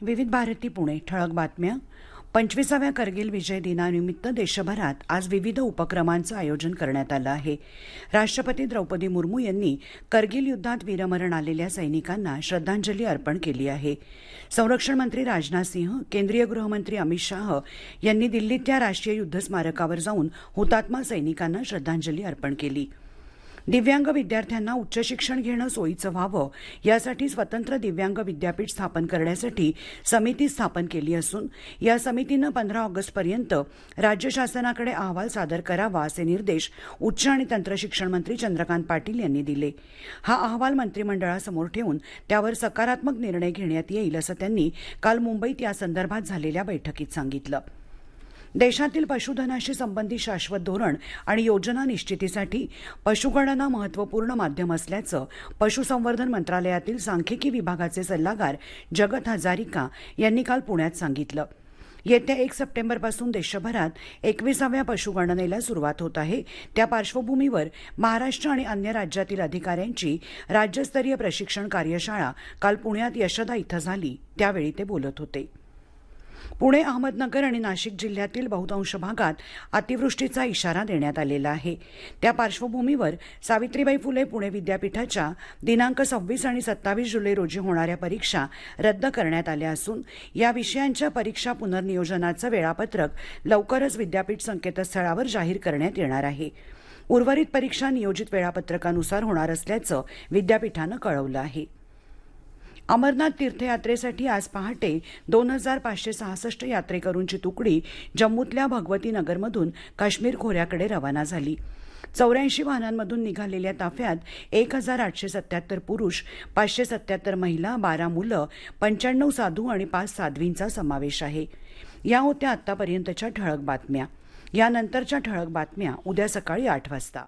विविध भारती पुणे ठळक बातम्या. 25व्या करगिल विजय दिनानिमित्त देशभरात आज विविध उपक्रमांचं आयोजन करण्यात आलं आहे. राष्ट्रपती द्रौपदी मुर्मू यांनी करगिल युद्धात वीरमरण आलेल्या सैनिकांना श्रद्धांजली अर्पण केली आहे. संरक्षण मंत्री राजनाथ सिंह, केंद्रीय गृहमंत्री अमित शाह यांनी दिल्लीतल्या राष्ट्रीय युद्ध स्मारकावर जाऊन हुतात्मा सैनिकांना श्रद्धांजली अर्पण केली. दिव्यांग विद्यार्थ्यांना उच्च शिक्षण घेणं सोयीचं व्हावं यासाठी स्वतंत्र दिव्यांग विद्यापीठ स्थापन करण्यासाठी समिती स्थापन केली असून या समितीनं 15 ऑगस्टपर्यंत राज्य शासनाकडे अहवाल सादर करावा असे निर्देश उच्च आणि तंत्रशिक्षण मंत्री चंद्रकांत पाटील यांनी दिले. हा अहवाल मंत्रिमंडळासमोर ठेवून त्यावर सकारात्मक निर्णय घेण्यात येईल असं त्यांनी काल मुंबईत यासंदर्भात झालेल्या बैठकीत सांगितलं. देशातील पशुधनाशी संबंधित शाश्वत धोरण आणि योजना निश्चितीसाठी पशुगणना महत्त्वपूर्ण माध्यम असल्याचं पशुसंवर्धन मंत्रालयातील सांख्यिकी विभागाचे सल्लागार जगत हजारिका यांनी काल पुण्यात सांगितलं. येत्या 1 सप्टेंबरपासून देशभरात 21व्या पशुगणनेला सुरुवात होत आहे. त्या पार्श्वभूमीवर महाराष्ट्र आणि अन्य राज्यातील अधिकाऱ्यांची राज्यस्तरीय प्रशिक्षण कार्यशाळा काल पुण्यात यशदा इथं झाली. त्यावेळी ते बोलत होते. पुणे, अहमदनगर आणि नाशिक जिल्ह्यातील बहुतांश भागात अतिवृष्टीचा इशारा देण्यात आलेला आहे. त्या पार्श्वभूमीवर सावित्रीबाई फुले पुणे विद्यापीठाच्या दिनांक 26 आणि 27 जुलै रोजी होणाऱ्या परीक्षा रद्द करण्यात आल्या असून या विषयांच्या परीक्षा पुनर्नियोजनाचं वेळापत्रक लवकरच विद्यापीठ संकेतस्थळावर जाहीर करण्यात येणार आहे. उर्वरित परीक्षा नियोजित वेळापत्रकानुसार होणार असल्याचं विद्यापीठानं कळवलं आहे. अमरनाथ तीर्थयात्रेसाठी आज पहाटे 2566 यात्रेकरूंची तुकडी जम्मूतल्या भगवती नगरमधून काश्मीर खोऱ्याकडे रवाना झाली. 84 वाहनांमधून निघालेल्या ताफ्यात 1877 पुरुष, 577 महिला, 12 मुलं, 95 साधू आणि 5 साध्वींचा समावेश आहे. या होत्या आतापर्यंतच्या ठळक बातम्या. यानंतरच्या ठळक बातम्या उद्या सकाळी 8 वाजता.